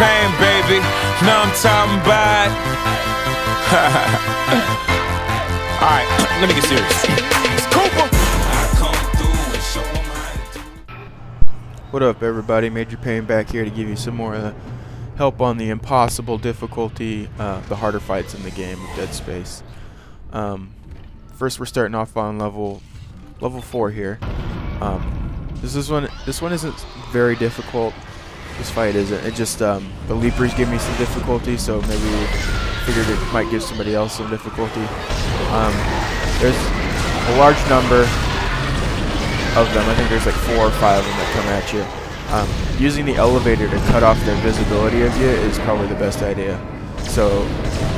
pain, baby. Know I'm talking about. Alright, let me get serious. It's Cooper. What up, everybody? Major Pain back here to give you some more help on the impossible difficulty, the harder fights in the game of Dead Space. First, we're starting off on level 4 here. This one isn't very difficult. This fight isn't. It just the leapers give me some difficulty, so maybe we figured it might give somebody else some difficulty. There's a large number of them. I think there's like 4 or 5 of them that come at you. Using the elevator to cut off their visibility of you is probably the best idea. So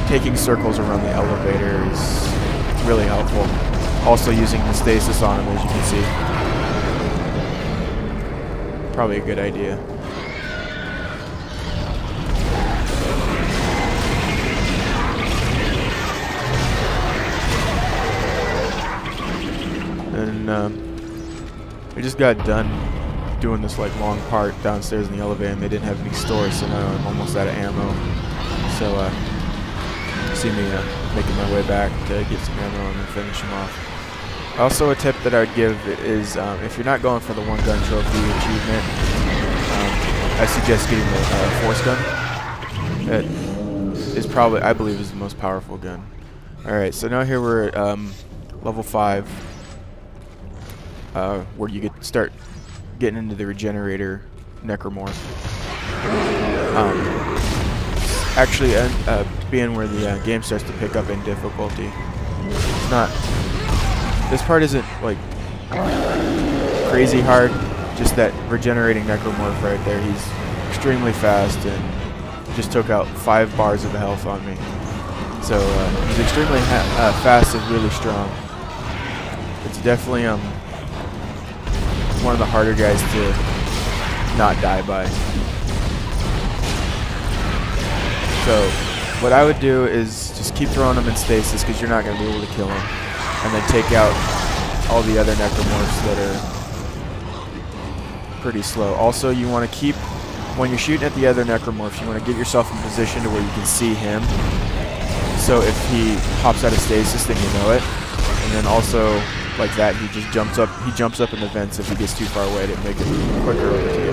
taking circles around the elevator is really helpful. Also using the stasis on them, as you can see. Probably a good idea. And we just got done doing this like long part downstairs in the elevator, and they didn't have any stores, so now I'm almost out of ammo. So see me making my way back to get some ammo and then finish them off. Also, a tip that I would give is if you're not going for the 1 gun trophy achievement, I suggest getting the force gun. It is probably, I believe, is the most powerful gun. Alright, so now here we're at level 5, where you start getting into the regenerator necromorph. Actually, being where the game starts to pick up in difficulty. It's not. This part isn't like crazy hard. Just that regenerating necromorph right there. He's extremely fast and just took out 5 bars of health on me. So he's extremely fast and really strong. It's definitely one of the harder guys to not die by. So what I would do is just keep throwing them in stasis, because you're not going to be able to kill them, and then take out all the other necromorphs that are pretty slow. Also, you want to keep, when you're shooting at the other necromorphs, you want to get yourself in position to where you can see him, so if he pops out of stasis, then you know it. And then also, like that, he jumps up in the vents if he gets too far away to make it quicker over to you.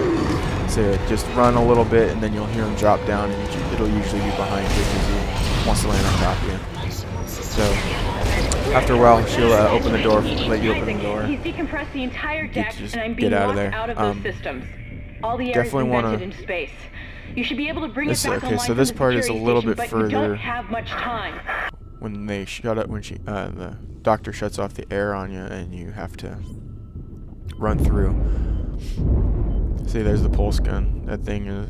So just run a little bit, and then you'll hear him drop down, and it'll usually be behind you because he wants to land on top of you. So after a while, she'll open the door, let you open the door. He's decompressed the entire deck, and I'm being get out of locked there. out of those systems. All the air Definitely is vented into space. You should be able to bring it back okay, online so this from the part is a security little station, bit but you don't further. have much time. When they the doctor shuts off the air on you, and you have to run through. See, there's the pulse gun. That thing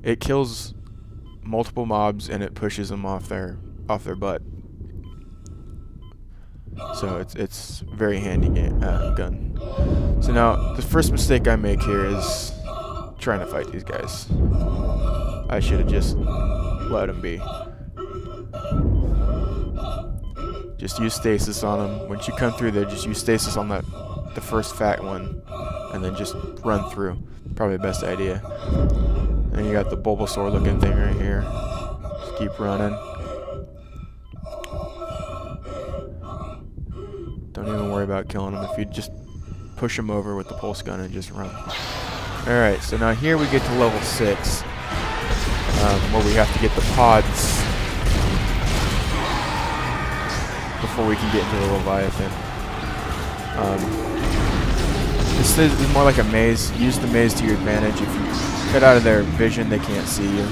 it kills multiple mobs, and it pushes them off their butt. So it's very handy gun. So now the first mistake I make here is trying to fight these guys. I should have just let them be. Just use stasis on them. Once you come through there, just use stasis on the first fat one, and then just run through. Probably the best idea. And you got the Bulbasaur looking thing right here. Just keep running. Don't even worry about killing them. If you just push them over with the pulse gun and just run. Alright, so now here we get to level 6, where we have to get the pods before we can get into the Leviathan. This is more like a maze. Use the maze to your advantage. If you cut out of their vision, they can't see you,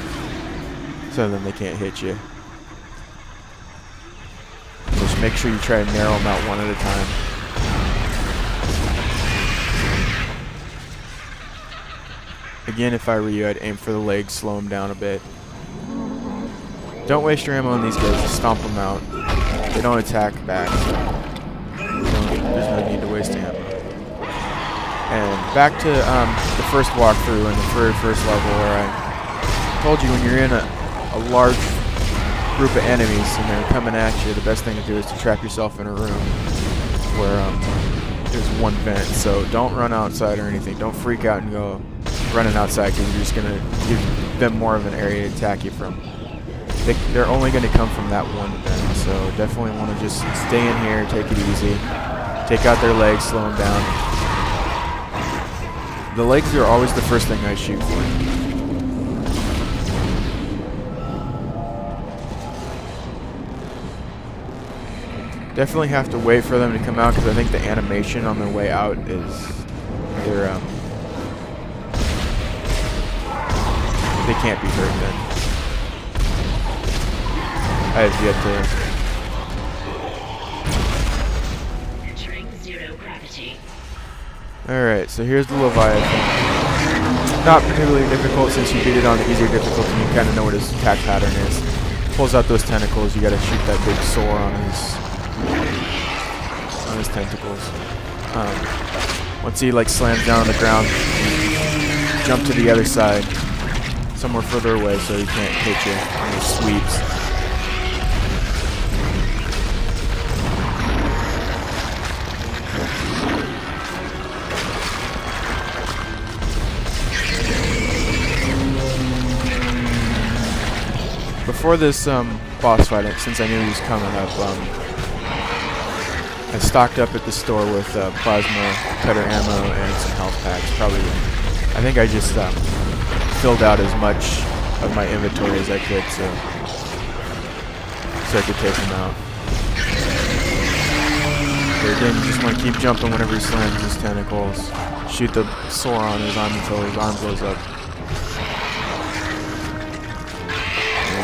so then they can't hit you. Just make sure you try to narrow them out one at a time. Again, if I were you, I'd aim for the legs, slow them down a bit. Don't waste your ammo on these guys, just stomp them out. They don't attack back, so there's no need to waste ammo. And back to the first walkthrough in the very first level, where I told you when you're in a large group of enemies and they're coming at you, the best thing to do is to trap yourself in a room where there's one vent. So don't run outside or anything. Don't freak out and go running outside because you're just going to give them more of an area to attack you from. They're only going to come from that one bend, so definitely want to just stay in here, take it easy, take out their legs, slow them down. The legs are always the first thing I shoot for. Definitely have to wait for them to come out because I think the animation on their way out is they can't be hurt then. I have yet to. Entering zero gravity. Alright, so here's the Leviathan. Not particularly difficult since you beat it on the easier difficulty and you kind of know what his attack pattern is. Pulls out those tentacles, you gotta shoot that big sore on his tentacles. Once he like slams down on the ground, jump to the other side, somewhere further away so he can't hit you on his sweeps. Before this boss fight, since I knew he was coming up, I stocked up at the store with plasma cutter ammo and some health packs. I think I just filled out as much of my inventory as I could so I could take him out. But again, you just want to keep jumping whenever he slams his tentacles. Shoot the sore on his arm until his arm blows up.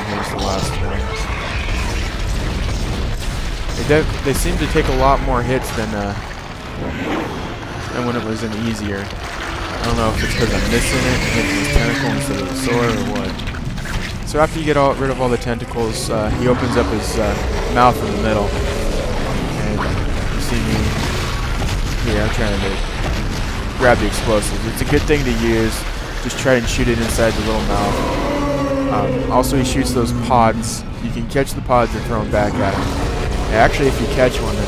Here's the last one. They seem to take a lot more hits than when it was an easier. I don't know if it's because I'm missing it and hitting his tentacle instead of the sword or what. So after you get rid of all the tentacles, he opens up his mouth in the middle. And you see me here, I'm trying to grab the explosives. It's a good thing to use. Just try and shoot it inside the little mouth. Also, he shoots those pods. You can catch the pods and throw them back at him. And actually, if you catch one, then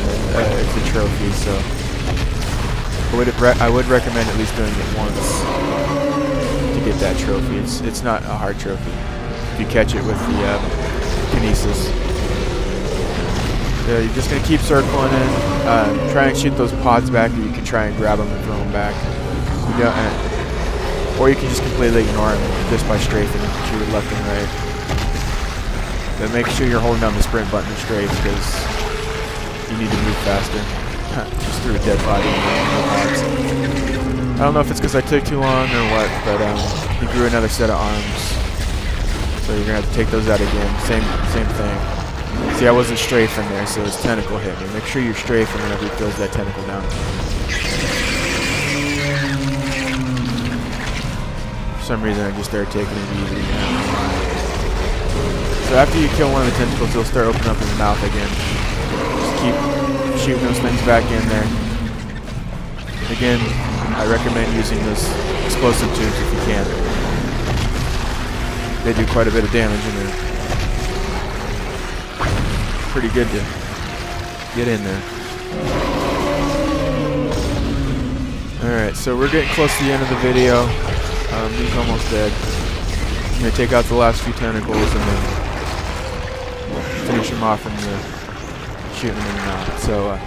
it's a trophy. So I would recommend at least doing it once to get that trophy. It's not a hard trophy if you catch it with the kinesis. So you're just gonna keep circling in, try and shoot those pods back, or you can try and grab them and throw them back. Or you can just completely ignore him just by strafing him, shoot it left and right. But make sure you're holding down the sprint button to strafe because you need to move faster. Just threw a dead body in the pods. I don't know if it's because I took too long or what, but he grew another set of arms. So you're gonna have to take those out again. Same thing. See, I wasn't strafing there, so his tentacle hit me. Make sure you're strafing whenever he throws that tentacle down. For some reason I just started taking it easy. So after you kill one of the tentacles, they'll start opening up his mouth again. Just keep shooting those things back in there. Again, I recommend using those explosive tubes if you can. They do quite a bit of damage and they're pretty good to get in there. Alright, so we're getting close to the end of the video. He's almost dead. I'm going to take out the last few tentacles and then finish him off and shoot him in the mouth. So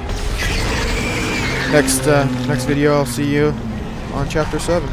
next video I'll see you on Chapter 7.